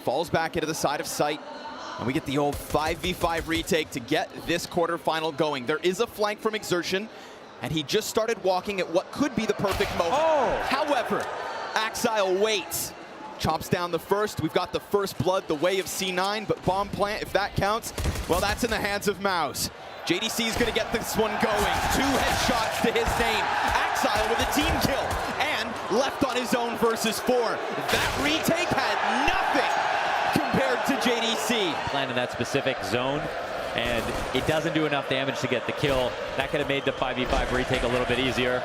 falls back into the side of sight. And we get the old 5v5 retake to get this quarterfinal going. There is a flank from Exertion, and he just started walking at what could be the perfect moment. Oh. However, Axile waits. Chops down the first. We've got the first blood, the way of C9, but bomb plant, if that counts, well, that's in the hands of MOUZ. JDC is going to get this one going. 2 headshots to his name. Axile with a team kill, and left on his own versus 4. That retake had nothing compared to JDC. Land in that specific zone, and it doesn't do enough damage to get the kill. That could have made the 5v5 retake a little bit easier.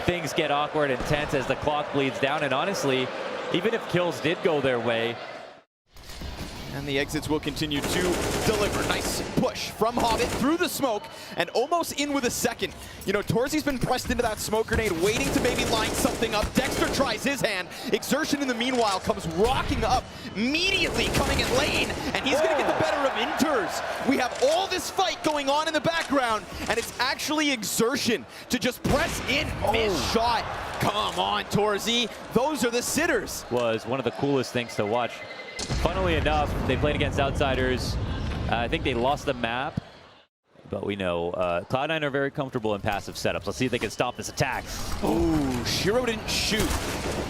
Things get awkward and tense as the clock bleeds down, and honestly, even if kills did go their way. And the exits will continue to deliver. Nice push from Hobbit through the smoke and almost in with a second. You know, Torzi's been pressed into that smoke grenade, waiting to maybe line something up. Dexter tries his hand. Exertion in the meanwhile comes rocking up, immediately coming in lane, and he's gonna get the better of Inters. We have all this fight going on in the background, and it's actually Exertion to just press in, miss shot. Come on, Torzi. Those are the sitters. Was one of the coolest things to watch. Funnily enough, they played against Outsiders. I think they lost the map, but we know Cloud9 are very comfortable in passive setups. Let's see if they can stop this attack. Ooh, Shiro didn't shoot.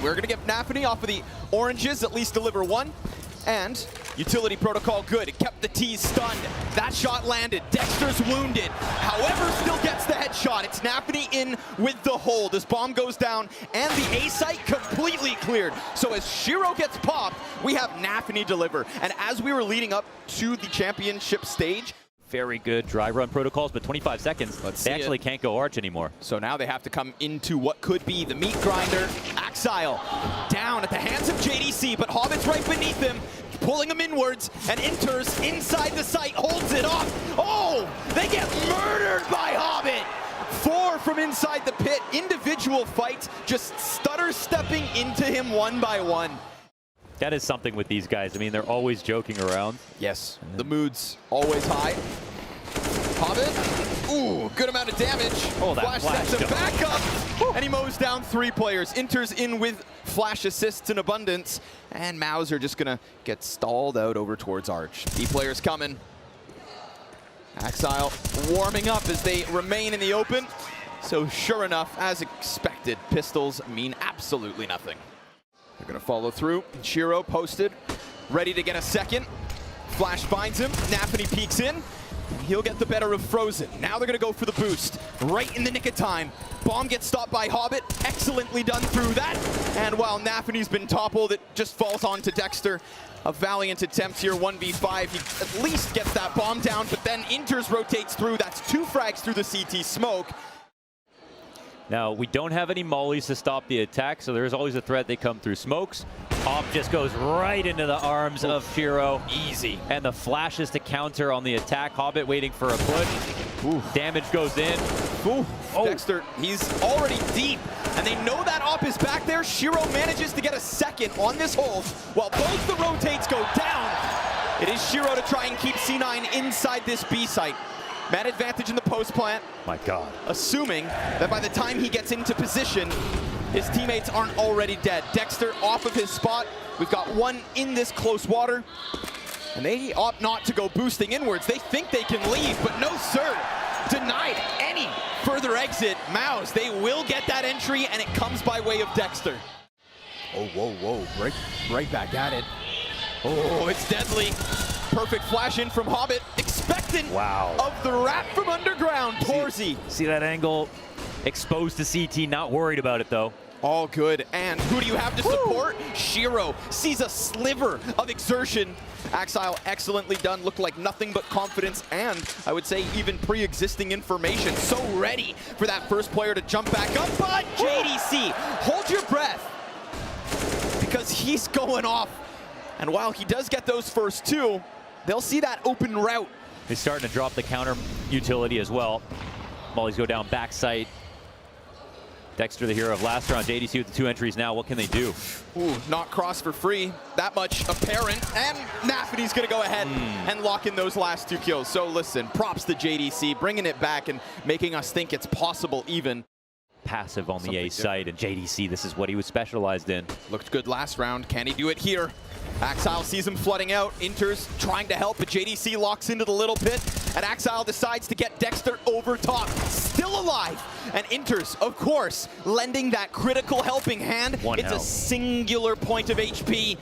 We're gonna get Nafany off of the oranges, at least deliver one. And utility protocol good. It kept the T's stunned. That shot landed. Dexter's wounded. However, still gets the headshot. It's Nafany in with the hold as bomb goes down and the A site completely cleared. So as Shiro gets popped, we have Nafany deliver. And as we were leading up to the championship stage, very good dry run protocols, but 25 seconds. They actually can't go arch anymore. So now they have to come into what could be the meat grinder. Axile down at the hands of JDC, but Hobbit's right beneath him, pulling him inwards, and Inters inside the site, holds it off. Oh, they get murdered by Hobbit. 4 from inside the pit, individual fights, just stutter stepping into him one by one. That is something with these guys. I mean, they're always joking around. Yes, the mood's always high. Hobbit, ooh, good amount of damage. Oh, that flash sets him back up, and he mows down 3 players. Inters in with flash assists in abundance, and MOUZ are just gonna get stalled out over towards Arch. B players coming. Axile warming up as they remain in the open. So sure enough, as expected, pistols mean absolutely nothing. They're gonna follow through. Shiro posted, ready to get a second. Flash finds him, Nafany peeks in. He'll get the better of Frozen. Now they're gonna go for the boost, right in the nick of time. Bomb gets stopped by Hobbit, excellently done through that. And while Nafany's been toppled, it just falls on to Dexter. A valiant attempt here, 1v5. He at least gets that bomb down, but then Inters rotates through. That's 2 frags through the CT smoke. Now, we don't have any mollies to stop the attack, so there's always a threat they come through smokes. Pop just goes right into the arms of Shiro. Easy. And the flashes to counter on the attack. Hobbit waiting for a push. Ooh. Damage goes in. Ooh. Oh. Dexter, he's already deep, and they know that op is back there. Shiro manages to get a second on this hold while both the rotates go down. It is Shiro to try and keep C9 inside this B site. Man advantage in the post plant. My God. Assuming that by the time he gets into position, his teammates aren't already dead. Dexter off of his spot. We've got one in this close water. And they opt not to go boosting inwards. They think they can leave, but no sir. Denied any further exit. MOUZ, they will get that entry, and it comes by way of Dexter. Oh, whoa, whoa. Right back at it. Oh, it's deadly. Perfect flash in from Hobbit. Expectant of the rat from underground. Torzi. See that angle? Exposed to CT, not worried about it though. All good. And who do you have to support? Shiro sees a sliver of Exertion. Axile excellently done. Looked like nothing but confidence and I would say even pre-existing information. So ready for that first player to jump back up. But JDC, hold your breath because he's going off. And while he does get those first 2, they'll see that open route. He's starting to drop the counter utility as well. Mollies go down backside. Dexter, the hero of last round. JDC with the 2 entries now. What can they do? Ooh, not cross for free. That much apparent. And Nafany's going to go ahead and lock in those last 2 kills. So listen, props to JDC, bringing it back and making us think it's possible even. passive on the A side, and JDC, this is what he was specialized in. Looked good last round. Can he do it here? Axile sees him flooding out. Inter's trying to help, but JDC locks into the little pit, and Axile decides to get Dexter over top. Still alive, and Inter's, of course, lending that critical helping hand. It's a singular point of HP,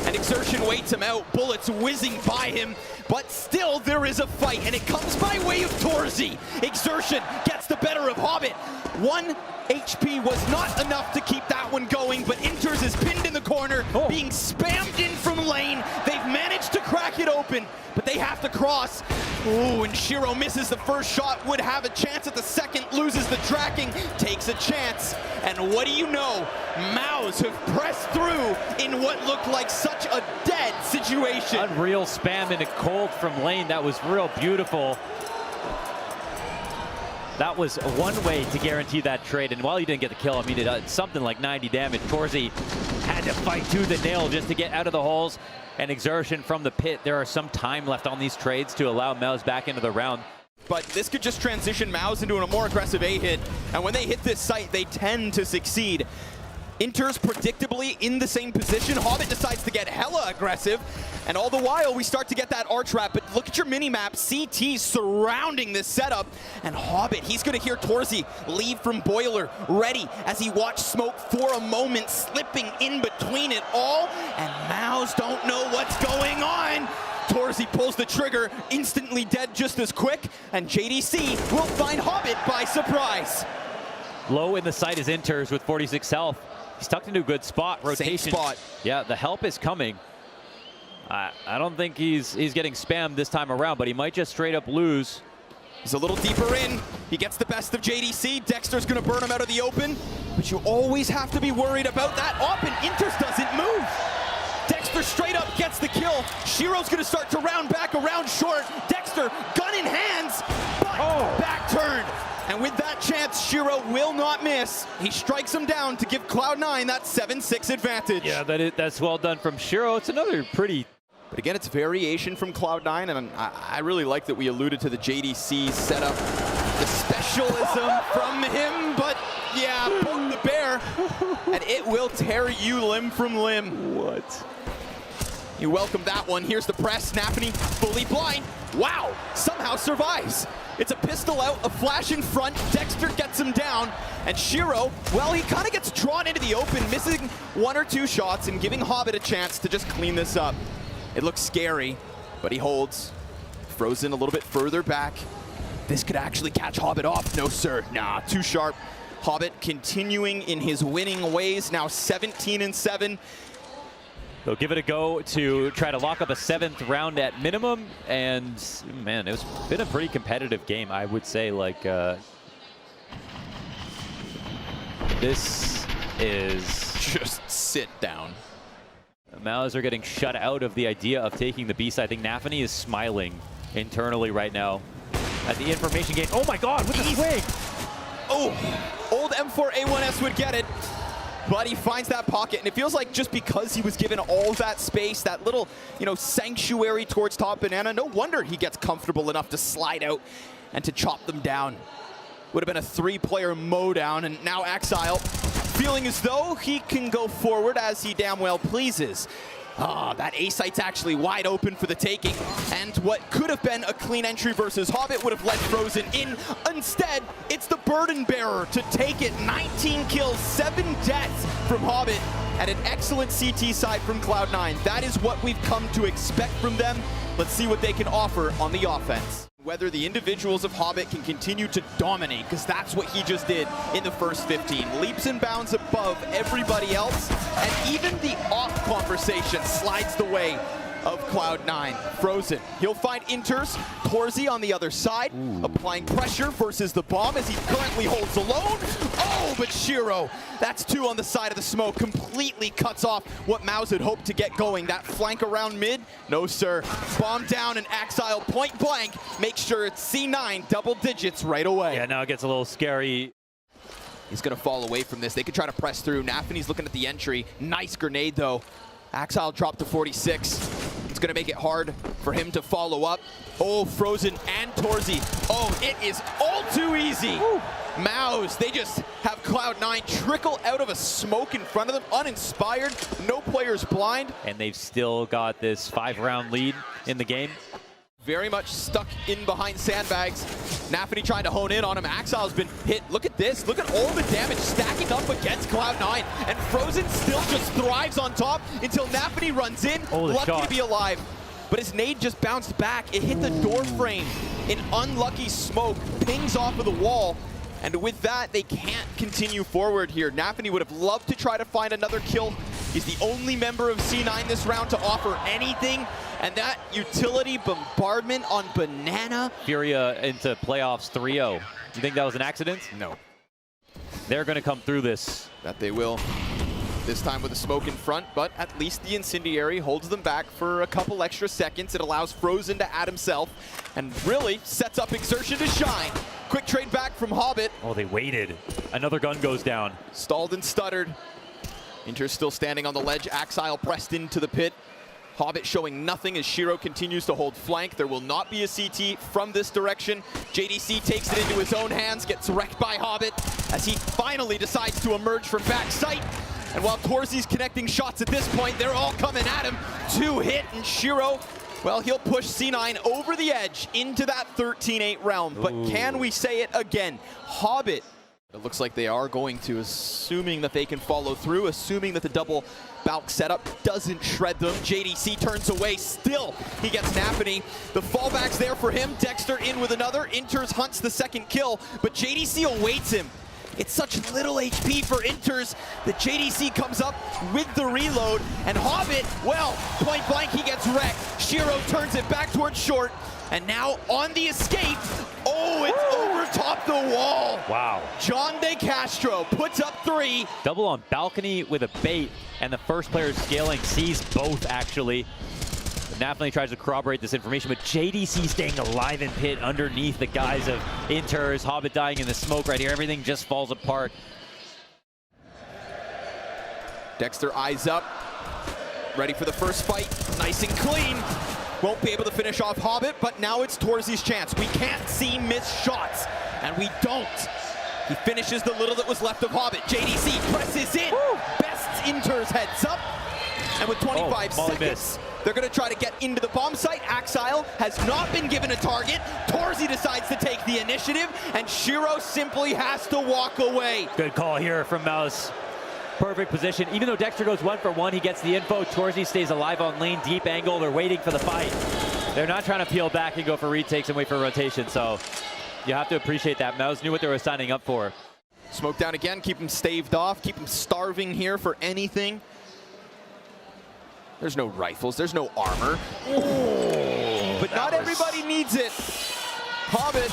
and Exertion waits him out. Bullets whizzing by him, but still there is a fight, and it comes by way of Torzy. Exertion gets the better of Hobbit. 1 HP was not enough to keep that one going, but Inters is pinned in the corner, being spammed in from lane. They've managed to crack it open, but they have to cross. Ooh, and Shiro misses the first shot, would have a chance at the second, loses the tracking, takes a chance. And what do you know? MOUZ have pressed through in what looked like such a dead situation. Unreal spam into cold from lane. That was real beautiful. That was one way to guarantee that trade, and while he didn't get the kill, I mean, it did something like 90 damage. Torzy had to fight tooth and nail just to get out of the holes, and Exertion from the pit. There are some time left on these trades to allow MOUZ back into the round. But this could just transition MOUZ into a more aggressive A hit, and when they hit this site, they tend to succeed. Inter's predictably in the same position. Hobbit decides to get hella aggressive, and all the while we start to get that arch wrap. But look at your mini-map, CT surrounding this setup, and Hobbit, he's gonna hear Torzy leave from Boiler, ready as he watched smoke for a moment, slipping in between it all, and MOUZ don't know what's going on. Torzy pulls the trigger, instantly dead just as quick, and JDC will find Hobbit by surprise. Low in the site is Inters with 46 health. He's tucked into a good spot. Rotation. Same spot. Yeah, the help is coming. I don't think he's getting spammed this time around, but he might just straight up lose. He's a little deeper in. He gets the best of JDC. Dexter's gonna burn him out of the open, but you always have to be worried about that op, and Inters doesn't move. Dexter straight up gets the kill. Shiro's gonna start to round back around short. Dexter, gun in hands, but back turned. And with that chance, Shiro will not miss. He strikes him down to give Cloud9 that 7-6 advantage. Yeah, that's well done from Shiro. It's another pretty... But again, it's variation from Cloud9, and I really like that we alluded to the JDC setup. The specialism from him, but yeah, poke the bear, and it will tear you limb from limb. What? You welcome that one. Here's the press. Snappany fully blind. Wow, somehow survives. It's a pistol out, a flash in front. Dexter gets him down. And Shiro, well, he kind of gets drawn into the open, missing 1 or 2 shots and giving Hobbit a chance to just clean this up. It looks scary, but he holds. Frozen a little bit further back. This could actually catch Hobbit off. No, sir. Nah, too sharp. Hobbit continuing in his winning ways, now 17-7. They'll give it a go to try to lock up a 7th round at minimum, and man, it's been a pretty competitive game, I would say. Like, this is... Just sit down. MOUZ are getting shut out of the idea of taking the B side. I think NaVi is smiling internally right now at the information gain. Oh my god, with the swing! Oh, old M4A1S would get it. But he finds that pocket, and it feels like just because he was given all that space, that little, sanctuary towards top banana, no wonder he gets comfortable enough to slide out and to chop them down. Would have been a 3-player mowdown, and now Axile feeling as though he can go forward as he damn well pleases. That A site's actually wide open for the taking, and what could have been a clean entry versus Hobbit would have let Frozen in. Instead, it's the burden bearer to take it. 19 kills, 7 deaths from Hobbit, and an excellent CT side from Cloud9. That is what we've come to expect from them. Let's see what they can offer on the offense. Whether the individuals of Hobbit can continue to dominate, because that's what he just did in the first 15. Leaps and bounds above everybody else, and even the off conversation slides the way of Cloud9. Frozen, he'll find Inters. Torzy on the other side, applying pressure versus the bomb as he currently holds alone. Oh, but Shiro, that's 2 on the side of the smoke, completely cuts off what MOUZ had hoped to get going. That flank around mid, no sir. Bomb down and Axile point blank, make sure it's C9 double digits right away. Yeah, now it gets a little scary. He's gonna fall away from this. They could try to press through. NaVi's looking at the entry. Nice grenade though. Axile dropped to 46. It's gonna make it hard for him to follow up. Oh, Frozen and Torzy. Oh, it is all too easy. MOUZ, they just have Cloud9 trickle out of a smoke in front of them, uninspired, no players blind. And they've still got this 5-round lead in the game. Very much stuck in behind sandbags. NaVi trying to hone in on him. Axile's been hit. Look at this. Look at all the damage stacking up against Cloud9. And Frozen still just thrives on top until NaVi runs in. Lucky to be alive. But his nade just bounced back. It hit the door frame in unlucky smoke. Pings off of the wall. And with that, they can't continue forward here. NaVi would have loved to try to find another kill. He's the only member of C9 this round to offer anything. And that utility bombardment on Banana. FURIA into playoffs 3-0. You think that was an accident? No. They're going to come through this. That they will. This time with the smoke in front, but at least the Incendiary holds them back for a couple extra seconds. It allows Frozen to add himself and really sets up Exertion to shine. Quick trade back from Hobbit. Oh, they waited. Another gun goes down. Stalled and stuttered. Inter's still standing on the ledge. Axile pressed into the pit. Hobbit showing nothing as Shiro continues to hold flank. There will not be a CT from this direction. JDC takes it into his own hands, gets wrecked by Hobbit as he finally decides to emerge from back sight. And while Torzy's connecting shots at this point, they're all coming at him. 2 hit, and Shiro, well, he'll push C9 over the edge into that 13-8 realm. But can we say it again? Hobbit, it looks like they are going to, assuming that they can follow through, assuming that the double Balk setup doesn't shred them. JDC turns away, still he gets NaVi. The fallback's there for him. Dexter in with another. Inters hunts the second kill, but JDC awaits him. It's such little HP for Inters that JDC comes up with the reload, and Hobbit, well, point blank, he gets wrecked. Shiro turns it back towards short, and now on the escape, oh, it's over top the wall. Wow. John De Castro puts up 3. Double on balcony with a bait, and the first player scaling sees both, actually. NaVi tries to corroborate this information, but JDC staying alive in pit underneath the guise of Inters. Hobbit dying in the smoke right here. Everything just falls apart. Dexter eyes up, ready for the first fight. Nice and clean. Won't be able to finish off Hobbit, but now it's Torzy's chance. We can't see missed shots, and we don't. He finishes the little that was left of Hobbit. JDC presses in. Woo! Best Inters heads up. And with 25 seconds, they're going to try to get into the bomb site. Axile has not been given a target. Torzy decides to take the initiative, and Shiro simply has to walk away. Good call here from MOUZ. Perfect position. Even though Dexter goes 1 for 1, he gets the info. Torzy stays alive on lane, deep angle. They're waiting for the fight. They're not trying to peel back and go for retakes and wait for rotation, so you have to appreciate that. MOUZ knew what they were signing up for. Smoke down again, keep him staved off, keep him starving here for anything. There's no rifles, there's no armor. Ooh, but not everybody needs it. Hobbit,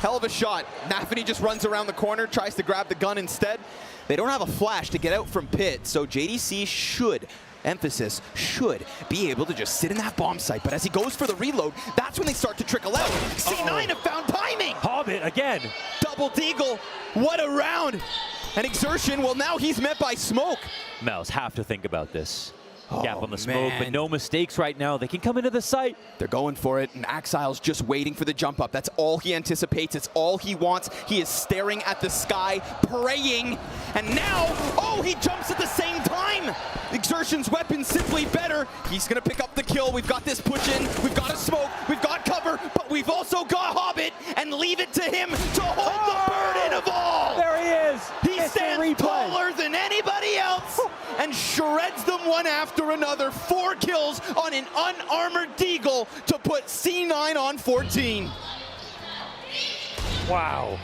hell of a shot. NaVi just runs around the corner, tries to grab the gun instead. They don't have a flash to get out from pit, so JDC should, emphasis, should be able to just sit in that bomb site. But as he goes for the reload, that's when they start to trickle out. C9 have found timing. Hobbit again. Double deagle, what a round. And Exertion, well, now he's met by smoke. MOUZ have to think about this. Gap on the smoke, man. but no mistakes right now. They can come into the site. They're going for it, and Axile's just waiting for the jump up. That's all he anticipates. It's all he wants. He is staring at the sky, praying, and now, oh, he jumps at the same time. Exertion's weapon simply better. He's gonna pick up the kill. We've got this push in. We've got a smoke. We've got cover, but we've also got Hobbit, and leave it to him to hold the burden of all. There he is. He stands taller than anybody else and shreds them one after another. 4 kills on an unarmored deagle to put C9 on 14. Wow.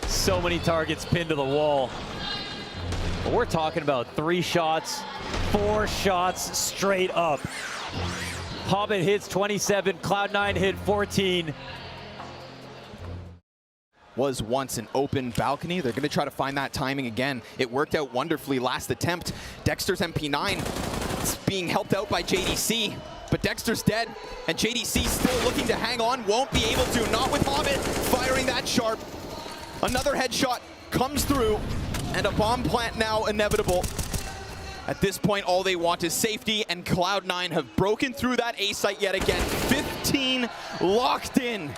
So many targets pinned to the wall. But we're talking about 3 shots, 4 shots straight up. Hobbit hits 27, Cloud9 hit 14. Was once an open balcony. They're going to try to find that timing again. It worked out wonderfully last attempt. Dexter's MP9 is being helped out by JDC, but Dexter's dead, and JDC still looking to hang on. Won't be able to, not with Hobbit firing that sharp. Another headshot comes through, and a bomb plant now inevitable. At this point, all they want is safety, and Cloud9 have broken through that A site yet again. 15 locked in.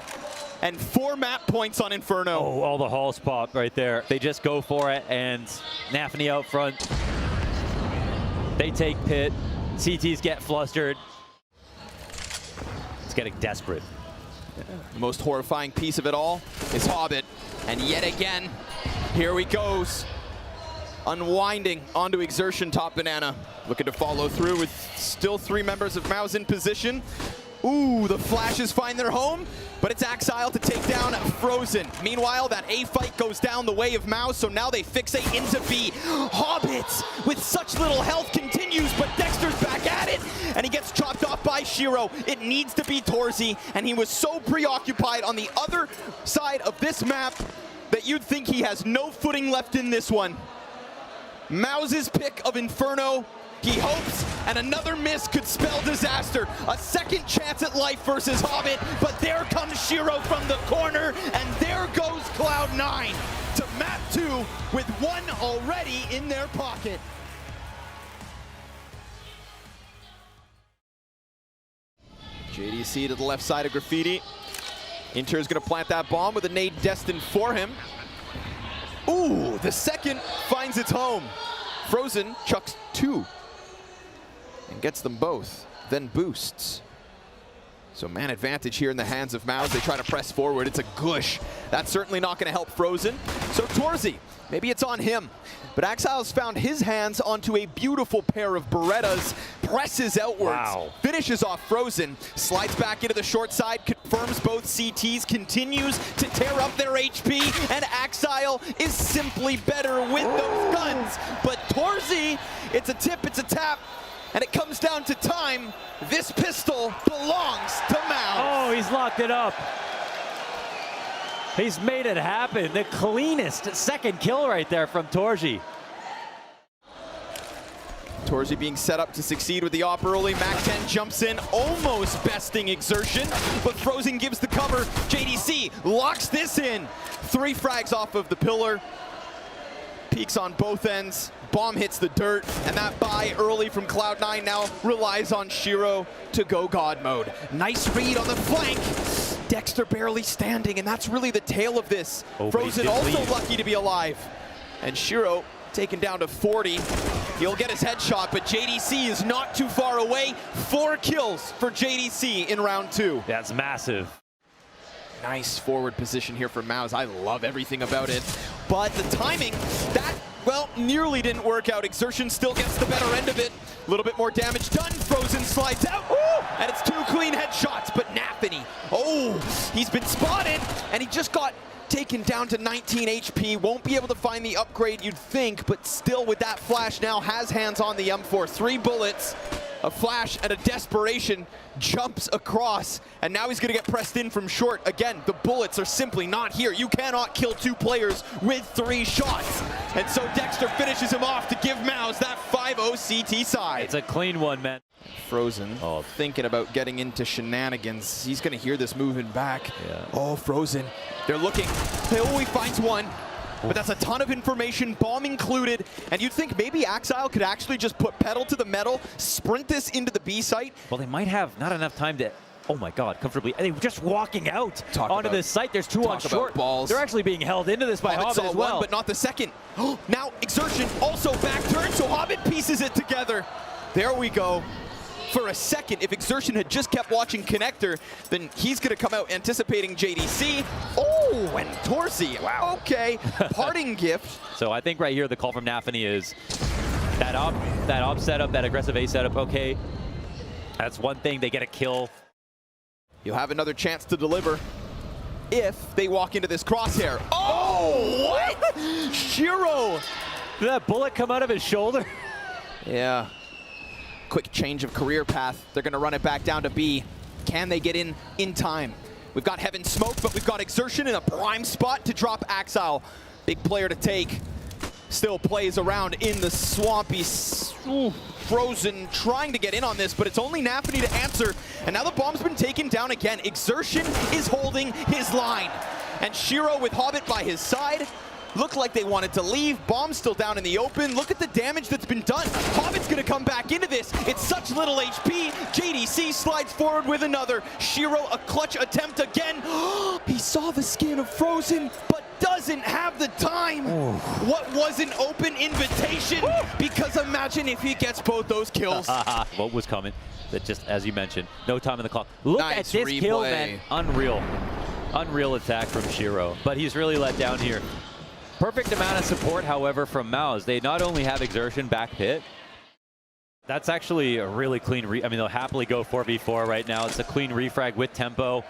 and 4 map points on Inferno. Oh, all the halls pop right there. They just go for it, and NaVi out front. They take pit. CTs get flustered. It's getting desperate. The most horrifying piece of it all is Hobbit. And yet again, here he goes. Unwinding onto Exertion top banana. Looking to follow through with still 3 members of MOUZ in position. Ooh, the flashes find their home, but it's Axile to take down Frozen. Meanwhile, that A fight goes down the way of MOUZ, so now they fixate into B. Hobbit, with such little health, continues, but Dexter's back at it, and he gets chopped off by Shiro. It needs to be Torzy, and he was so preoccupied on the other side of this map that you'd think he has no footing left in this one. MOUZ's pick of Inferno. He hopes, and another miss could spell disaster. A second chance at life versus Hobbit, but there comes Shiro from the corner, and there goes Cloud9 to map 2 with 1 already in their pocket. JDC to the left side of Graffiti. Inter is going to plant that bomb with a nade destined for him. Ooh, the second finds its home. Frozen chucks 2. And gets them both, then boosts. So man advantage here in the hands of MOUZ. They try to press forward. It's a gush. That's certainly not going to help Frozen. So Torzy, maybe it's on him. But Axile's found his hands onto a beautiful pair of Berettas, presses outwards, finishes off Frozen, slides back into the short side, confirms both CTs, continues to tear up their HP, and Axile is simply better with those guns. But Torzy, it's a tip, it's a tap, and it comes down to time. This pistol belongs to MOUZ. Oh, he's locked it up. He's made it happen. The cleanest second kill right there from Torzy. Torzy being set up to succeed with the op early. Mac-10 jumps in, almost besting Exertion, but Frozen gives the cover. JDC locks this in. 3 frags off of the pillar. Peaks on both ends. Bomb hits the dirt, and that buy early from Cloud9 now relies on Shiro to go God mode. Nice read on the flank. Dexter barely standing, and that's really the tale of this. Frozen also lucky to be alive. And Shiro taken down to 40. He'll get his headshot, but JDC is not too far away. 4 kills for JDC in round 2. That's massive. Nice forward position here for MOUZ. I love everything about it. But the timing, that, well, nearly didn't work out. Exertion still gets the better end of it. A little bit more damage done. Frozen slides out. Ooh, and it's 2 clean headshots, but NaVi, oh, he's been spotted, and he just got taken down to 19 HP. Won't be able to find the upgrade you'd think, but still with that flash now has hands on the M4. 3 bullets, a flash, and a desperation jumps across, and now he's going to get pressed in from short. Again, the bullets are simply not here. You cannot kill 2 players with 3 shots. And so Dexter finishes him off to give MOUZ that 5-0 CT side. It's a clean one, man. Frozen, thinking about getting into shenanigans. He's going to hear this moving back. Oh, Frozen. They're looking. Oh, he finds one. But that's a ton of information, bomb included, and you'd think maybe Axile could actually just put pedal to the metal, sprint this into the B site. Well, they might have not enough time to, oh my God, comfortably. They were just walking out onto this site. There's 2 on short. Balls. They're actually being held into this by Hobbit as well. One, but not the second. Now Exertion also back turn, so Hobbit pieces it together. There we go. For a second, if Exertion had just kept watching Connector, then he's going to come out anticipating JDC. Oh, and Torzy. Wow. Okay. Parting gift. So I think right here the call from NaVi is that op setup, that aggressive A setup. Okay, that's one thing. They get a kill. You'll have another chance to deliver if they walk into this crosshair. Oh, what? Shiro. Did that bullet come out of his shoulder? Yeah. Quick change of career path. They're going to run it back down to B. Can they get in time? We've got Heaven Smoke, but we've got Exertion in a prime spot to drop Axile. Big player to take. Still plays around in the swampy, Frozen trying to get in on this, but it's only NaVi to answer. And now the bomb's been taken down again. Exertion is holding his line. And Shiro with Hobbit by his side. Looked like they wanted to leave. Bomb's still down in the open. Look at the damage that's been done. Hobbit's gonna come back into this. It's such little HP. JDC slides forward with another. Shiro, a clutch attempt again. He saw the skin of Frozen, but doesn't have the time. What was an open invitation? Because imagine if he gets both those kills. What was coming? That just, as you mentioned, no time in the clock. Look Nice at this replay. kill, man. Unreal. Unreal attack from Shiro. But he's really let down here. Perfect amount of support, however, from MOUZ. They not only have exertion back pit, that's actually a really clean I mean, they'll happily go 4v4 right now. It's a clean refrag with tempo.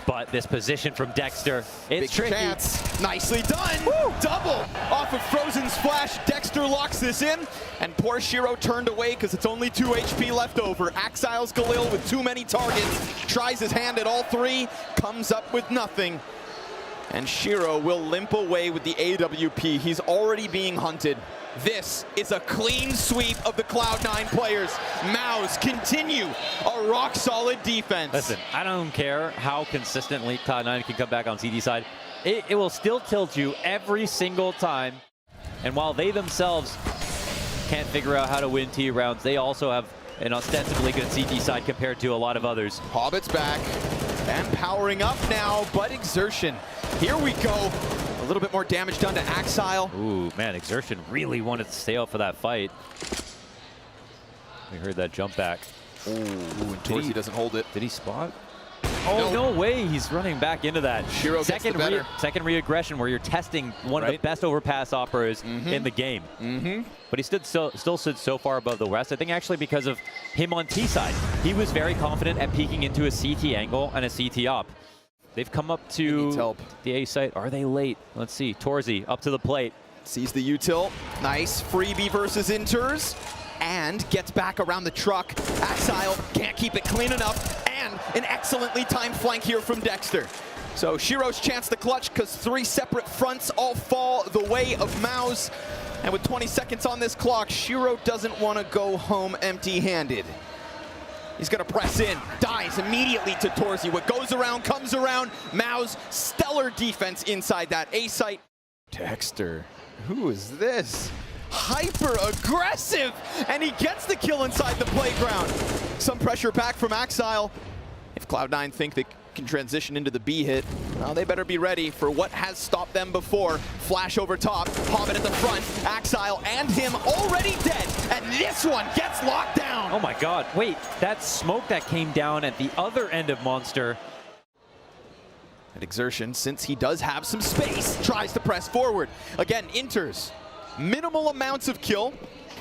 But this position from Dexter, it's Big tricky. Chance. Nicely done. Woo! Double off of Frozen's flash. Dexter locks this in, and poor Shiro turned away because it's only 2 HP left over. Axile's Galil with too many targets. Tries his hand at all 3, comes up with nothing. And Shiro will limp away with the AWP. He's already being hunted. This is a clean sweep of the Cloud9 players. MOUZ continue a rock-solid defense. Listen, I don't care how consistently Cloud9 can come back on CD side. It will still tilt you every single time. And while they themselves can't figure out how to win T rounds, they also have an ostensibly good CD side compared to a lot of others. Hobbit's back and powering up now, but exertion. Here we go. A little bit more damage done to Axile. Ooh, man, exertion really wanted to stay out for that fight. We heard that jump back. Ooh, and Torsey doesn't hold it. Did he spot? Oh, no way. He's running back into that. Shiro gets the better. Second re-aggression where you're testing one of the best overpass operas in the game. But he still stood so far above the rest. I think actually because of him on T side. He was very confident at peeking into a CT angle and a CT up. They've come up to the A site. Are they late? Let's see. Torsey up to the plate. Sees the util. Nice freebie versus Inters. And gets back around the truck. Axile can't keep it clean enough. And an excellently timed flank here from Dexter. So Shiro's chance to clutch because 3 separate fronts all fall the way of MOUZ. And with 20 seconds on this clock, Shiro doesn't want to go home empty-handed. He's going to press in, dies immediately to Torsey. What goes around comes around. MOUZ, stellar defense inside that A site. Dexter, who is this? Hyper-aggressive, and he gets the kill inside the playground. Some pressure back from Axile. If Cloud9 think they can transition into the B hit, well, they better be ready for what has stopped them before. Flash over top, Hobbit at the front, Axile and him already dead, and this one gets locked down. Oh my god, wait, that smoke that came down at the other end of Monster. At exertion, since he does have some space, tries to press forward. Again, Inters. Minimal amounts of kill,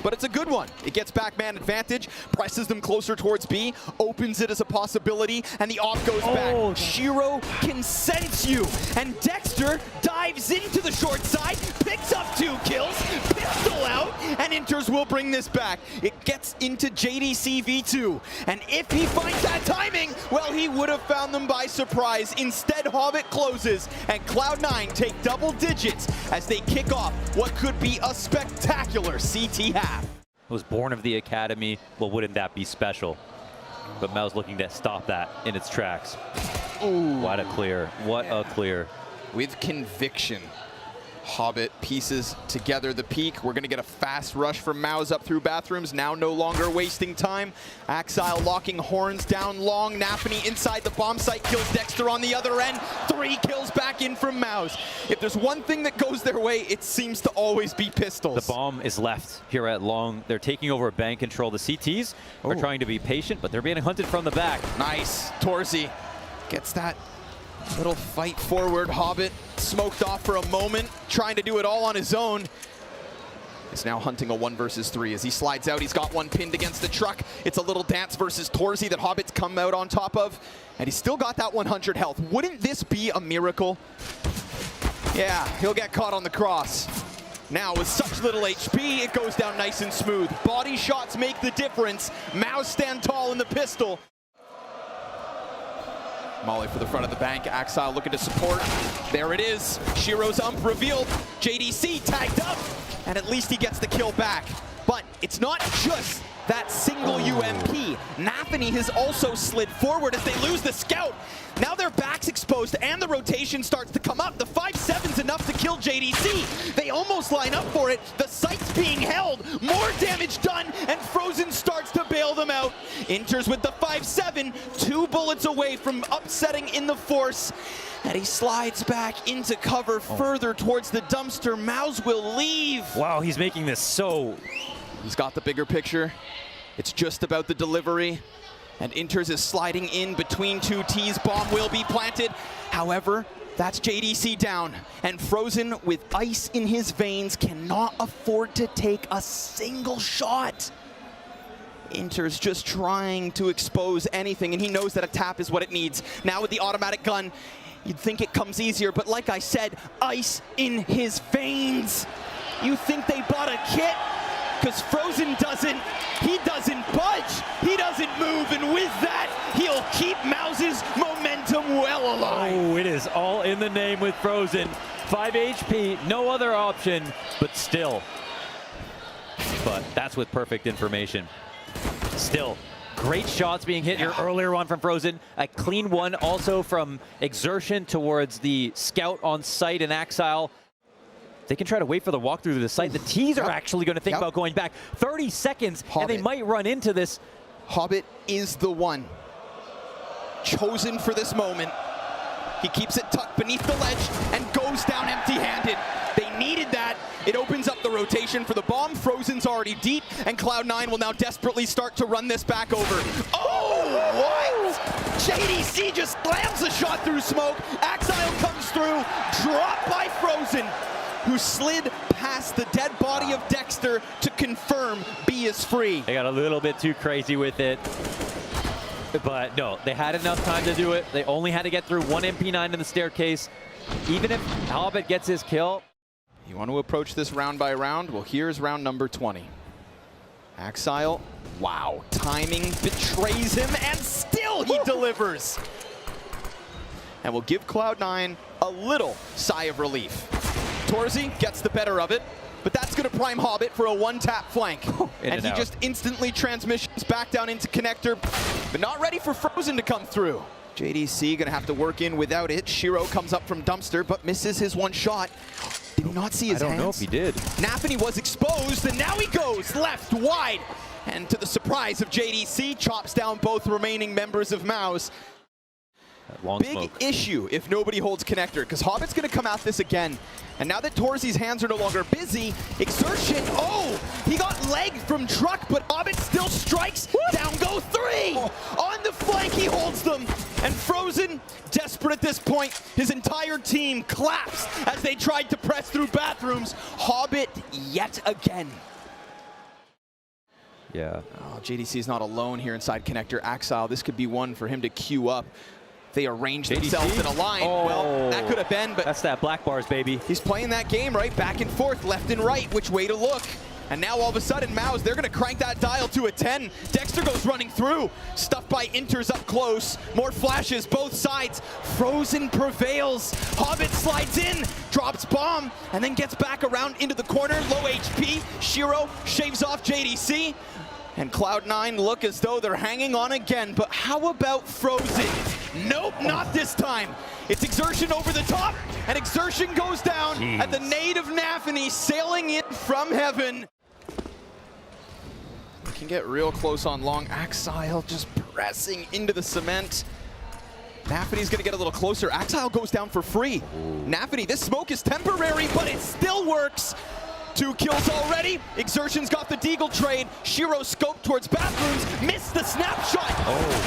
but it's a good one. It gets back man advantage, presses them closer towards B, opens it as a possibility, and the off goes back. Shiro can sense you, and Dexter dives into the short side, picks up 2 kills, pistol out, and Inters will bring this back. It gets into JDC V2, and if he finds that timing, well, he would have found them by surprise. Instead, Hobbit closes, and Cloud9 take double digits as they kick off what could be a spectacular CT half. Was born of the academy. Well, wouldn't that be special? But MOUZ looking to stop that in its tracks. Ooh. What a clear. What a clear. With conviction. Hobbit pieces together the peak. We're going to get a fast rush from MOUZ up through bathrooms. Now no longer wasting time. Axile locking horns down long. Nafany inside the bomb site kills Dexter on the other end. 3 kills back in from MOUZ. If there's one thing that goes their way, it seems to always be pistols. The bomb is left here at long. They're taking over bank control. The CTs are trying to be patient, but they're being hunted from the back. Nice. Torsey gets that little fight forward. Hobbit smoked off for a moment, trying to do it all on his own. Is now hunting a 1 versus 3 as he slides out. He's got one pinned against the truck. It's a little dance versus Torsey that Hobbit's come out on top of, and he's still got that 100 health. Wouldn't this be a miracle? Yeah, he'll get caught on the cross. Now with such little HP, it goes down nice and smooth. Body shots make the difference. MOUZ stand tall in the pistol. Molly for the front of the bank. Axile looking to support. There it is. Shiro's ump revealed. JDC tagged up. And at least he gets the kill back. But it's not just that single UMP. NaVi has also slid forward as they lose the scout. Now their back's exposed and the rotation starts to come up. The 5-7's enough to kill JDC. They almost line up for it. The site's being held. More damage done, and Frozen starts to bail them out. Enters with the 5-7, 2 bullets away from upsetting in the force. And he slides back into cover further towards the dumpster. MOUZ will leave. Wow, he's making this so... He's got the bigger picture. It's just about the delivery. And Inters is sliding in between two T's. Bomb will be planted. However, that's JDC down. And Frozen, with ice in his veins, cannot afford to take a single shot. Inters just trying to expose anything, and he knows that a tap is what it needs. Now with the automatic gun, you'd think it comes easier, but like I said, ice in his veins. You think they bought a kit? Because Frozen doesn't. He doesn't budge. He doesn't move, and with that, he'll keep MOUZ's momentum well alive. Oh, it is all in the name with Frozen. 5 HP, no other option, but still. But that's with perfect information. Still, great shots being hit here. Earlier one from Frozen. A clean one also from Exertion towards the scout on site in Axile. They can try to wait for the walkthrough to the site. The T's are actually going to think about going back. 30 seconds, and they might run into this. Hobbit is the one chosen for this moment. He keeps it tucked beneath the ledge and goes down empty-handed. They needed that. It opens up the rotation for the bomb. Frozen's already deep, and Cloud9 will now desperately start to run this back over. Oh, what? JDC just slams a shot through smoke. Axile comes through, dropped by Frozen, who slid past the dead body of Dexter to confirm B is free. They got a little bit too crazy with it. But no, they had enough time to do it. They only had to get through one MP9 in the staircase. Even if Hobbit gets his kill. You want to approach this round by round? Well, here's round number 20. Axile, wow, timing betrays him, and still he delivers. And will give Cloud9 a little sigh of relief. Torzy gets the better of it, but that's going to prime Hobbit for a one-tap flank. And he just instantly transmissions back down into connector, but not ready for Frozen to come through. JDC going to have to work in without it. Shiro comes up from dumpster, but misses his one shot. Did he not see his hands? I don't know if he did. NaVi was exposed, and now he goes left wide. And to the surprise of JDC, chops down both remaining members of MOUZ. Big issue if nobody holds connector, because Hobbit's going to come at this again. And now that Torzy's hands are no longer busy, Exertion, oh, he got leg from Truck, but Hobbit still strikes. Down go 3. On the flank, he holds them. And Frozen, desperate at this point, his entire team collapsed as they tried to press through bathrooms. Hobbit yet again. Yeah. Oh, JDC's not alone here inside connector. Axile, this could be one for him to queue up. They arrange themselves in a line. Oh, well, that could have been, but that's that black bars, baby. He's playing that game, right? Back and forth, left and right, which way to look. And now all of a sudden, MOUZ, they're going to crank that dial to a 10. Dexter goes running through. Stuffed by Inters up close. More flashes, both sides. Frozen prevails. Hobbit slides in, drops bomb, and then gets back around into the corner. Low HP. Shiro shaves off JDC. And Cloud9 look as though they're hanging on again. But how about Frozen? Nope, not this time. It's Exertion over the top, and Exertion goes down at the nade of NaVi sailing in from heaven. We can get real close on long. Axile just pressing into the cement. NaVi's gonna get a little closer. Axile goes down for free. NaVi, this smoke is temporary, but it still works. 2 kills already. Exertion's got the Deagle trade. Shiro scoped towards bathrooms, missed the snapshot.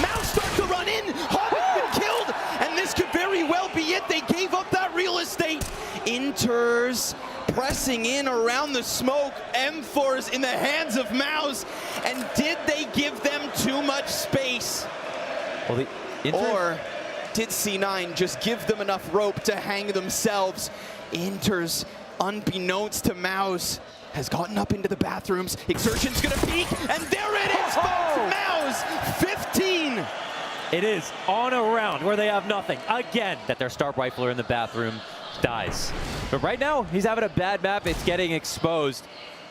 MOUZ start to run in. Hobbit's been killed, and this could very well be it. They gave up that real estate. Inters pressing in around the smoke. M4's in the hands of MOUZ, and did they give them too much space? Well, or did C9 just give them enough rope to hang themselves? Inters, unbeknownst to MOUZ, has gotten up into the bathrooms. Exertion's gonna peek, and there it is, folks! MOUZ, 15! It is on a round where they have nothing. Again, that their star rifler in the bathroom dies. But right now, he's having a bad map. It's getting exposed.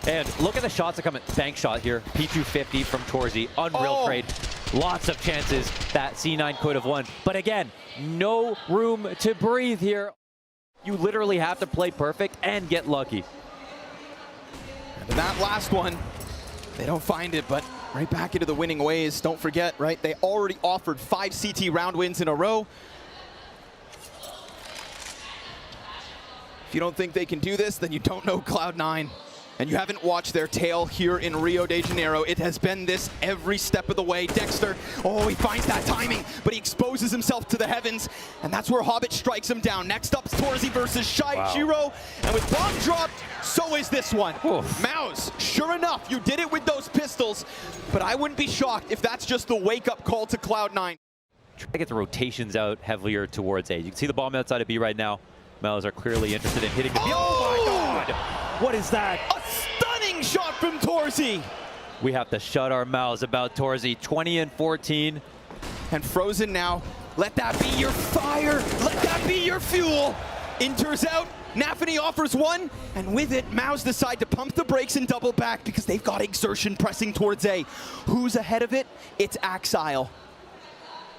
And look at the shots that come in. Bank shot here. P250 from Torzy. Unreal trade. Lots of chances that C9 could have won. But again, no room to breathe here. You literally have to play perfect and get lucky. And that last one, they don't find it, but right back into the winning ways. Don't forget, right, they already offered 5 CT round wins in a row. If you don't think they can do this, then you don't know Cloud9. And you haven't watched their tale here in Rio de Janeiro. It has been this every step of the way. Dexter, he finds that timing, but he exposes himself to the heavens, and that's where Hobbit strikes him down. Next up, Torzy versus Shiro, and with bomb dropped, so is this one. MOUZ, sure enough, you did it with those pistols, but I wouldn't be shocked if that's just the wake-up call to Cloud9. Try to get the rotations out heavier towards A. You can see the bomb outside of B right now. MOUZ are clearly interested in hitting the B. Oh my God! What is that? A stunning shot from Torzy. We have to shut our mouths about Torzy. 20 and 14. And Frozen now. Let that be your fire. Let that be your fuel. Inters out. nafany offers one. And with it, MOUZ decide to pump the brakes and double back because they've got Exertion pressing towards A. Who's ahead of it? It's Axile.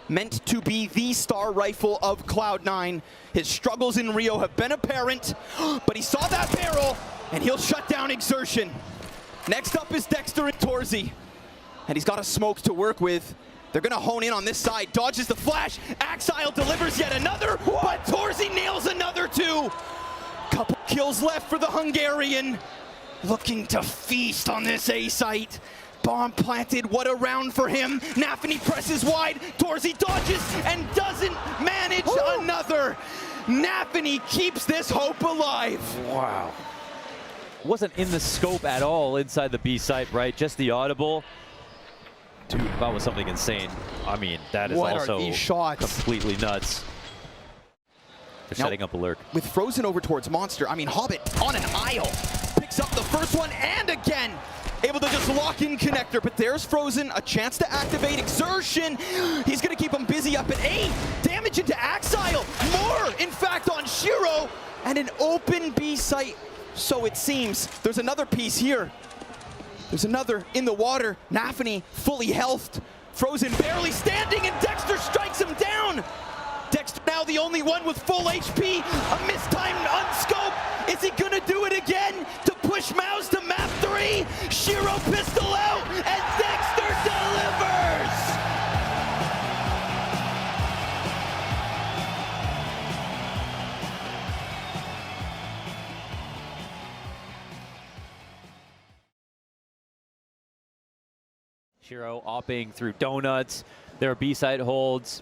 Meant to be the star rifle of Cloud9. His struggles in Rio have been apparent, but he saw that barrel, and he'll shut down Exertion. Next up is Dexter and Torzy, and he's got a smoke to work with. They're gonna hone in on this side, dodges the flash, Axile delivers yet another, but Torzy nails another two. Couple kills left for the Hungarian, looking to feast on this A site. Bomb planted, what a round for him. nafany presses wide, Torzy dodges and doesn't manage another. nafany keeps this hope alive. Wow. Wasn't in the scope at all inside the B site, right? Just the audible. Dude, that was something insane. I mean, that is what also are these shots? Completely nuts. They're Now, setting up a lurk. With Frozen over towards Monster, I mean, Hobbit on an aisle. Picks up the first one and again. Able to just lock in connector, but there's Frozen, a chance to activate Exertion. He's gonna keep him busy up at A. Damage into Axile, more in fact on Shiro, and an open B site, so it seems. There's another piece here. There's another in the water. nafany fully healthed. Frozen barely standing, and Dexter strikes him down. Dexter now the only one with full HP. A mistimed unscope. Is he gonna do it again to push MOUZ to map 3? Shiro pistol out, and Dexter delivers! Shiro opping through donuts. Their B-side holds.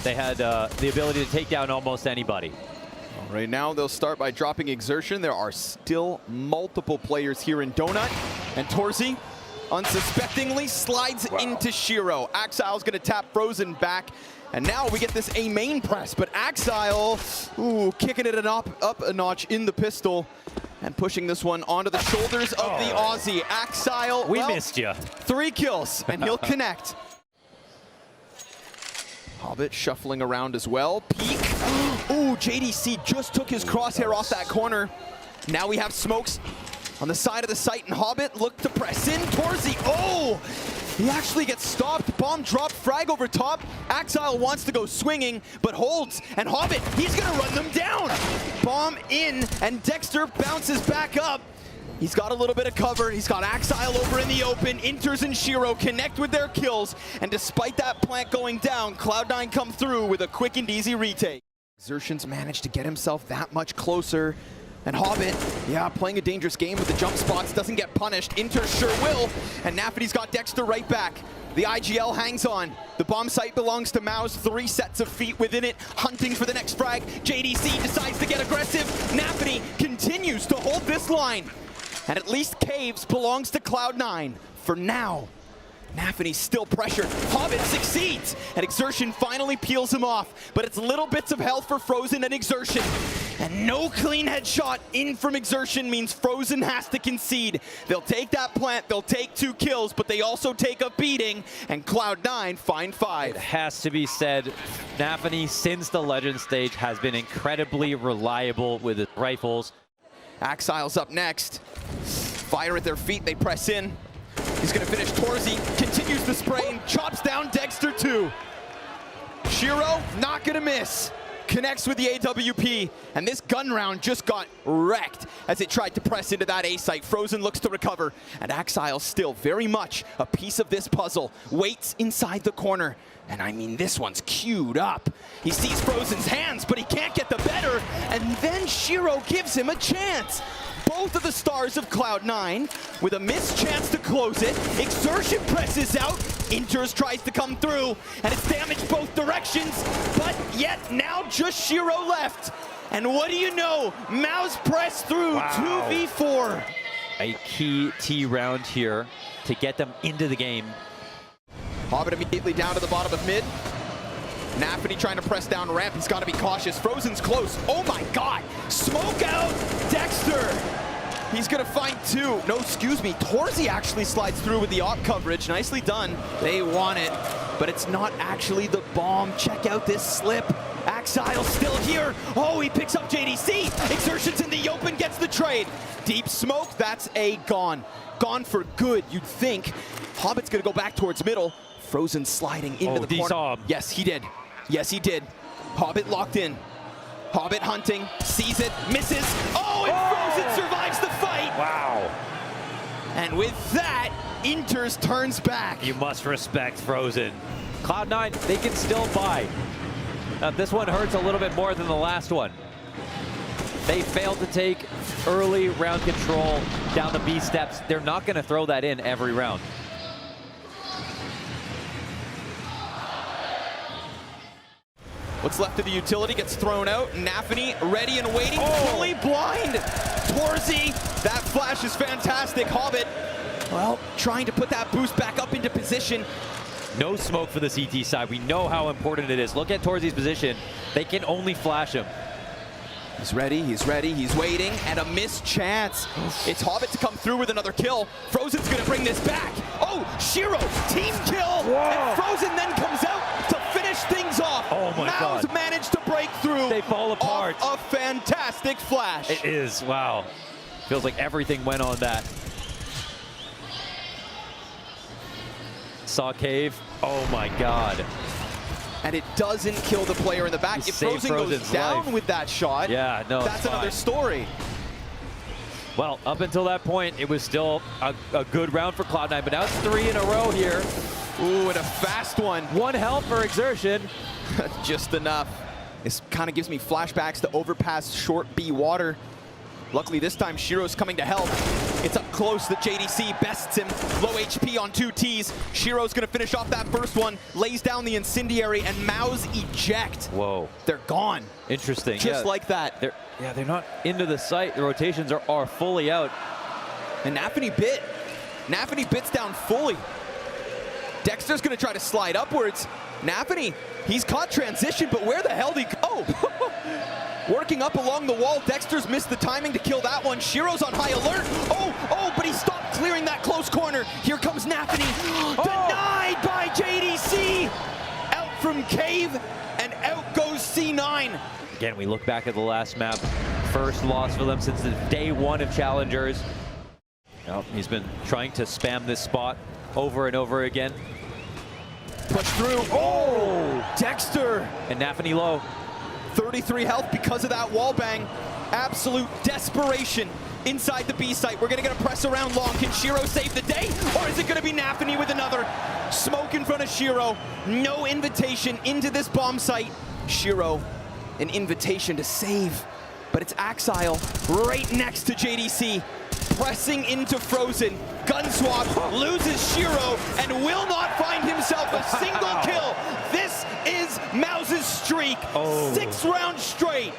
They had the ability to take down almost anybody. Right now, they'll start by dropping Exertion. There are still multiple players here in Donut. And Torzy, unsuspectingly, slides into Shiro. Axile's going to tap Frozen back. And now we get this A main press. But Axile, kicking it up a notch in the pistol. And pushing this one onto the shoulders of the Aussie. Axile, we missed you. 3 kills, and he'll connect. Hobbit shuffling around as well. Peek. Ooh, JDC just took his crosshair off that corner. Now we have smokes on the side of the site, and Hobbit look to press in. Torzy, he actually gets stopped. Bomb drop, frag over top. Axile wants to go swinging, but holds. And Hobbit, he's gonna run them down. Bomb in, and Dexter bounces back up. He's got a little bit of cover. He's got Axile over in the open. Inters and Shiro connect with their kills. And despite that plant going down, Cloud9 come through with a quick and easy retake. Exertion's managed to get himself that much closer. And Hobbit, playing a dangerous game with the jump spots, doesn't get punished. Inter sure will. And nafany's got Dexter right back. The IGL hangs on. The bomb site belongs to MOUZ. 3 sets of feet within it, hunting for the next frag. JDC decides to get aggressive. nafany continues to hold this line. And at least Caves belongs to Cloud9 for now. nafany's still pressured. Hobbit succeeds, and Exertion finally peels him off. But it's little bits of health for Frozen and Exertion. And no clean headshot in from Exertion means Frozen has to concede. They'll take that plant, they'll take 2 kills, but they also take a beating, and Cloud9 find 5. It has to be said, nafany, since the Legend stage, has been incredibly reliable with his rifles. Axile's up next. Fire at their feet, they press in. He's gonna finish Torzy, continues the spray and chops down Dexter too. Shiro, not gonna miss. Connects with the AWP, and this gun round just got wrecked as it tried to press into that A site. Frozen looks to recover, and Axile still very much a piece of this puzzle. Waits inside the corner, and I mean this one's queued up. He sees Frozen's hands, but he can't get the better, and then Shiro gives him a chance. Both of the stars of Cloud9 with a missed chance to close it. Exertion presses out. Inters tries to come through, and it's damaged both directions. But yet now just Shiro left. And what do you know? MOUZ press through. Wow. 2v4. A key T round here to get them into the game. Hobbit immediately down to the bottom of mid. NaVi trying to press down ramp. He's got to be cautious. Frozen's close. Oh my God! Smoke out Dexter. He's going to find two. No, excuse me. Torzy actually slides through with the op coverage. Nicely done. They want it, but it's not actually the bomb. Check out this slip. Axile still here. Oh, he picks up JDC. Exertion's in the open, gets the trade. Deep smoke. That's a gone. Gone for good, you'd think. Hobbit's going to go back towards middle. Frozen sliding into the corner. Saw him. Yes, he did. Yes, he did. Hobbit locked in. Hobbit hunting, sees it, misses. Oh, and Frozen survives the fight. Wow. And with that, Inters turns back. You must respect Frozen. Cloud9, they can still buy. This one hurts a little bit more than the last one. They failed to take early round control down the B steps. They're not going to throw that in every round. What's left of the utility gets thrown out. NaVi ready and waiting, fully blind. Torzy, that flash is fantastic. Hobbit, well, trying to put that boost back up into position. No smoke for the CT side. We know how important it is. Look at Torzy's position. They can only flash him. He's ready, he's waiting, and a missed chance. It's Hobbit to come through with another kill. Frozen's gonna bring this back. Oh, Shiro, team kill, and Frozen then comes out to finish things off. Oh my God. MOUZ managed to break through. They fall apart. A fantastic flash. It is, wow. Feels like everything went on that. Saw cave, oh my God. And it doesn't kill the player in the back. If Frozen goes down with that shot, that's another story. Well, up until that point, it was still a good round for Cloud9, but now it's 3 in a row here. Ooh, and a fast one. One health for Exertion. Just enough. This kind of gives me flashbacks to overpass short B water. Luckily this time Shiro's coming to help. It's up close that JDC bests him. Low HP on 2 Ts. Shiro's gonna finish off that first one, lays down the incendiary, and MOUZ eject. Whoa. They're gone. Interesting. Just like that. They're not into the site. The rotations are fully out. And NaVi bit. NaVi bits down fully. Dexter's gonna try to slide upwards. NaVi, he's caught transition, but where the hell did he go? Working up along the wall, Dexter's missed the timing to kill that one. Shiro's on high alert. Oh, but he stopped clearing that close corner. Here comes NaVi. Denied by JDC. Out from cave, and out goes C9. Again, we look back at the last map. First loss for them since the day one of Challengers. Well, he's been trying to spam this spot over and over again. Push through. Oh, Dexter. And NaVi low. 33 health because of that wall bang. Absolute desperation inside the B site. We're gonna press around long. Can Shiro save the day? Or is it gonna be NaVi with another? Smoke in front of Shiro. No invitation into this bomb site. Shiro, an invitation to save. But it's Axile right next to JDC. Pressing into Frozen. Gun swap, loses Shiro, and will not find himself a single kill. This is MOUZ's streak. 6 rounds straight.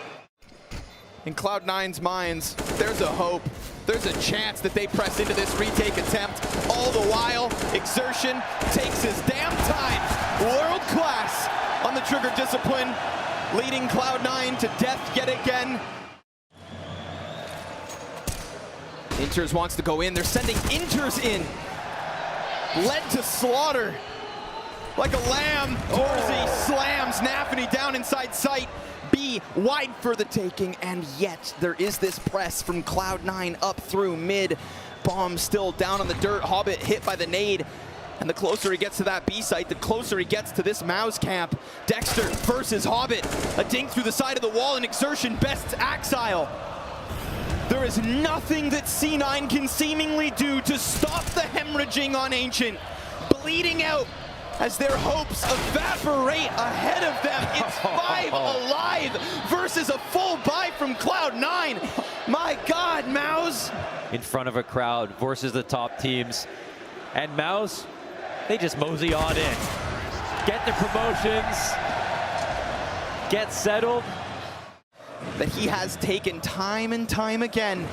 In Cloud9's minds, there's a hope. There's a chance that they press into this retake attempt. All the while, Exertion takes his damn time. World class on the trigger discipline, leading Cloud9 to death yet again. Inters wants to go in. They're sending Inters in. Led to slaughter. Like a lamb, Torzy slams NaVi down inside sight. B wide for the taking, and yet there is this press from Cloud9 up through mid. Bomb still down on the dirt. Hobbit hit by the nade. And the closer he gets to that B site, the closer he gets to this MOUZ camp. Dexter versus Hobbit. A dink through the side of the wall, and Exertion bests Axile. There is nothing that C9 can seemingly do to stop the hemorrhaging on Ancient. Bleeding out as their hopes evaporate ahead of them. It's 5 alive versus a full buy from Cloud9. My God, MOUZ. In front of a crowd versus the top teams. And MOUZ, they just mosey on in. Get the promotions, get settled. That he has taken time and time again.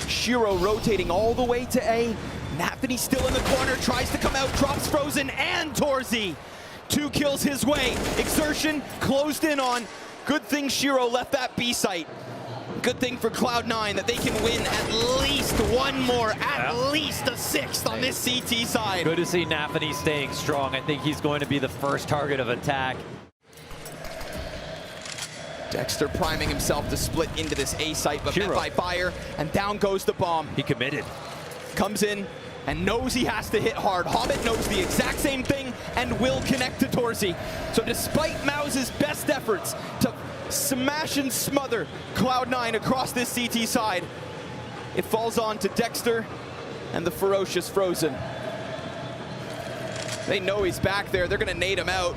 Shiro rotating all the way to A. NaVi still in the corner, tries to come out, drops Frozen and Torzy. 2 kills his way. Exertion closed in on. Good thing Shiro left that B site. Good thing for Cloud9 that they can win at least one more, at least a 6th on this CT side. Good to see NaVi staying strong. I think he's going to be the first target of attack. Dexter priming himself to split into this A site, but met by fire, and down goes the bomb. He committed. Comes in and knows he has to hit hard. Hobbit knows the exact same thing and will connect to Torzy. So despite MOUZ's best efforts to smash and smother Cloud9 across this CT side, it falls on to Dexter and the ferocious Frozen. They know he's back there. They're going to nade him out.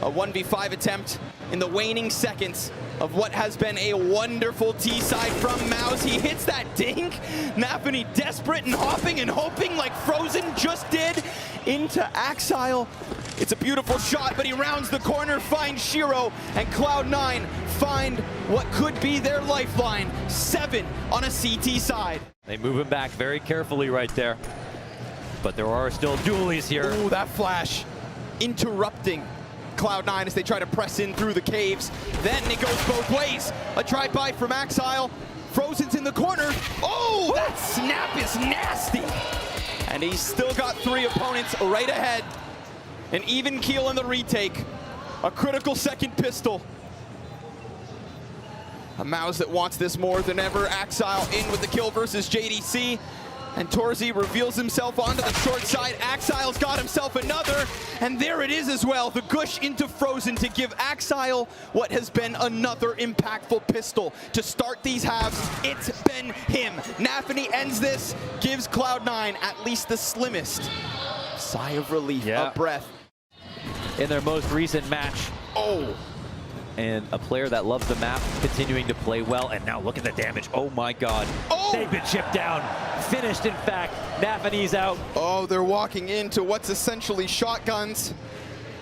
A 1v5 attempt in the waning seconds of what has been a wonderful T side from MOUZ. He hits that dink. NaVi desperate and hopping and hoping like Frozen just did into Axile. It's a beautiful shot, but he rounds the corner, finds Shiro, and Cloud9 find what could be their lifeline. 7 on a CT side. They move him back very carefully right there. But there are still dualies here. Ooh, that flash interrupting Cloud9 as they try to press in through the caves. Then it goes both ways. A drive-by from Axile. Frozen's in the corner. Oh, that snap is nasty. And he's still got 3 opponents right ahead. An even keel in the retake. A critical second pistol. A MOUZ that wants this more than ever. Axile in with the kill versus JDC. And Torzy reveals himself onto the short side. Axile's got himself another. And there it is as well. The gush into Frozen to give Axile what has been another impactful pistol. To start these halves, it's been him. NaVi ends this, gives Cloud9 at least the slimmest sigh of relief, a breath. In their most recent match. Oh. And a player that loves the map continuing to play well. And now look at the damage. Oh my God. Oh. They've been chipped down. Finished, in fact. NaVi's out. Oh, they're walking into what's essentially shotguns.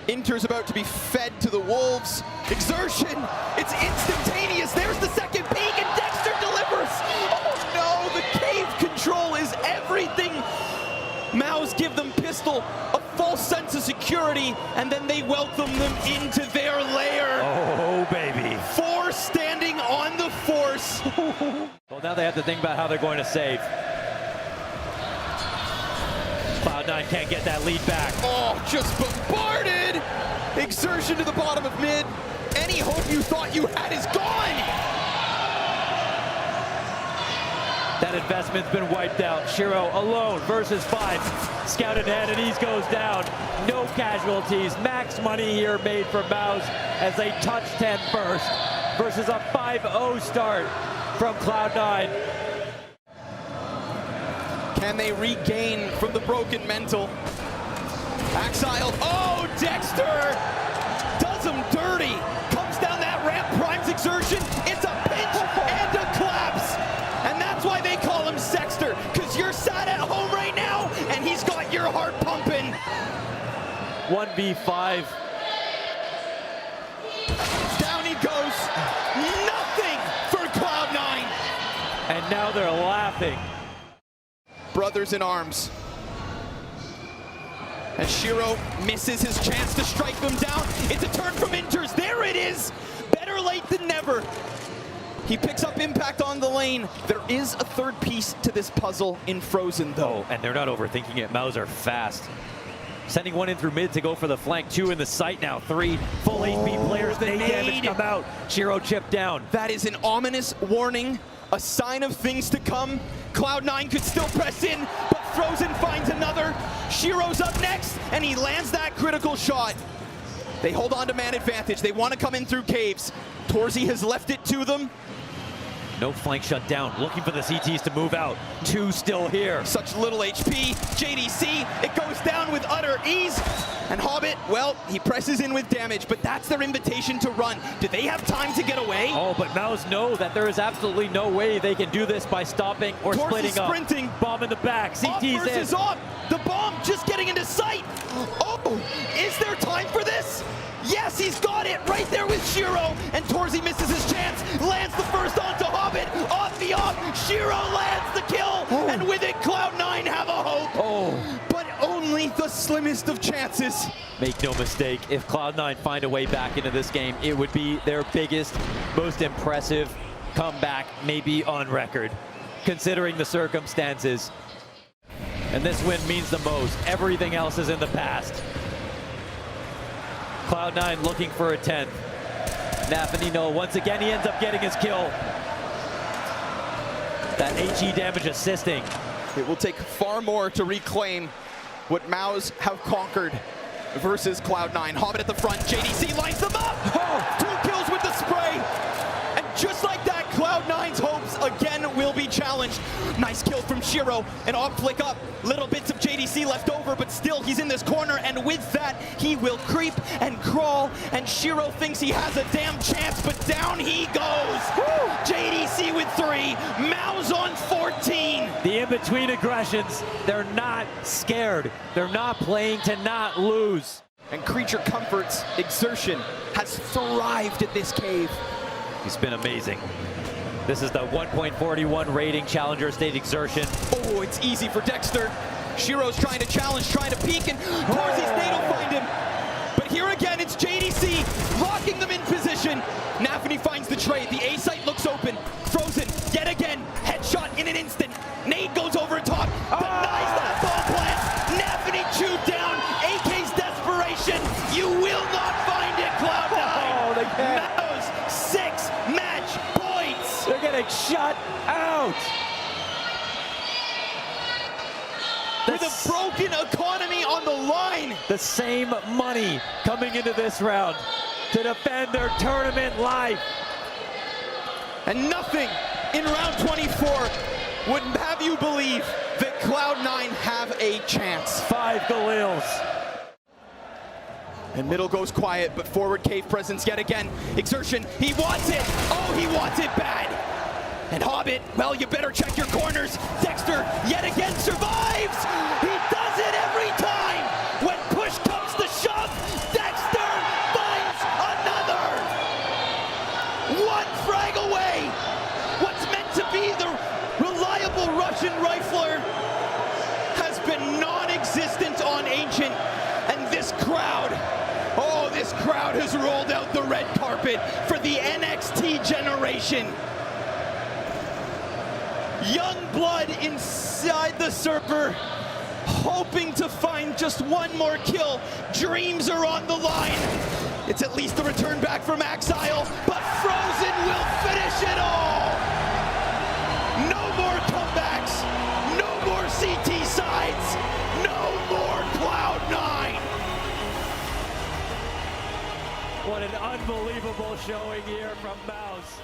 Inter's about to be fed to the wolves. Exertion. It's instantaneous. There's the second peek, and Dexter delivers. Oh no, the cave control is everything. MOUZ give them pistol, a false sense of security, and then they welcome them into their lair. Oh, baby. 4 standing on the force. Well, now they have to think about how they're going to save. Cloud9 can't get that lead back. Oh, just bombarded. Exertion to the bottom of mid. Any hope you thought you had is gone. That investment's been wiped out. Shiro alone versus 5. Scouted ahead, and he goes down. No casualties. Max money here made for MOUZ as they touch 10 first versus a 5-0 start from Cloud9. Can they regain from the broken mental? Axile, oh, Dexter does him dirty. Comes down that ramp, primes Exertion. It's a pinch and a collapse. And that's why they call him Sexter, because you're sat at home right now, and he's got your heart pumping. 1v5. Down he goes. Nothing for Cloud9. And now they're laughing. Brothers in arms. And Shiro misses his chance to strike them down. It's a turn from Inters. There it is. Better late than never. He picks up impact on the lane. There is a third piece to this puzzle in Frozen, though. Oh, and they're not overthinking it. MOUZ are fast. Sending one in through mid to go for the flank. 2 in the sight now. 3 full HP players. The Nade damage come out. Shiro chipped down. That is an ominous warning, a sign of things to come. Cloud9 could still press in, but Frozen finds another. Shiro's up next, and he lands that critical shot. They hold on to man advantage. They want to come in through caves. Torzy has left it to them. No flank shut down. Looking for the CTs to move out. 2 still here. Such little HP. JDC, it goes down with utter ease. And Hobbit, well, he presses in with damage, but that's their invitation to run. Do they have time to get away? Oh, but MOUZ know that there is absolutely no way they can do this by stopping or splitting up. Sprinting. Bomb in the back. CT's versus in. Op. The bomb just getting into sight. Oh, is there time for this? Yes, he's got it right there with Shiro, and Torzy misses his chance, lands the first onto Hobbit, off the op, Shiro lands the kill, and with it, Cloud9 have a hope, but only the slimmest of chances. Make no mistake, if Cloud9 find a way back into this game, it would be their biggest, most impressive comeback, maybe on record, considering the circumstances. And this win means the most. Everything else is in the past. Cloud9 looking for a 10th. NaVi once again, he ends up getting his kill. That HE damage assisting. It will take far more to reclaim what MOUZ have conquered versus Cloud9. Hobbit at the front, JDC lines them up! Oh, 2 kills with the spray! And just like that, Cloud9's hopes again will be challenged. Nice kill from Shiro, an op flick up. Little bits of JDC left over, but still he's in this corner, and with that, he will creep and crawl, and Shiro thinks he has a damn chance, but down he goes! Woo! JDC with 3, MOUZ on 14! The in-between aggressions, they're not scared. They're not playing to not lose. And Creature Comfort's exertion has thrived at this cave. He's been amazing. This is the 1.41 rating Challenger State exertion. Oh, it's easy for Dexter. Shiro's trying to challenge, trying to peek, and Torzy's nade will find him. But here again, it's JDC locking them in position. NaVi finds the trade. The A site looks open. Frozen, yet again, headshot in an instant. Nade goes over top, denies that ball plant. NaVi chewed down. AK's desperation. You will not find it, Cloud9. Oh, they can't. MOUZ, 6 match points. They're getting shut out. With a broken economy on the line. The same money coming into this round to defend their tournament life. And nothing in round 24 would have you believe that Cloud9 have a chance. 5 Galils. And middle goes quiet, but forward cave presence yet again. Exertion, he wants it. Oh, he wants it bad. And Hobbit, well, you better check your corners. Dexter, yet again, survives. He does it every time. When push comes to shove, Dexter finds another. 1 frag away. What's meant to be the reliable Russian rifler has been non-existent on Ancient. And this crowd, oh, this crowd has rolled out the red carpet for the NXT generation. Young blood inside the server, hoping to find just 1 more kill. Dreams are on the line. It's at least a return back from Exile, but Frozen will finish it all. No more comebacks, no more CT sides, no more Cloud9. What an unbelievable showing here from MOUZ.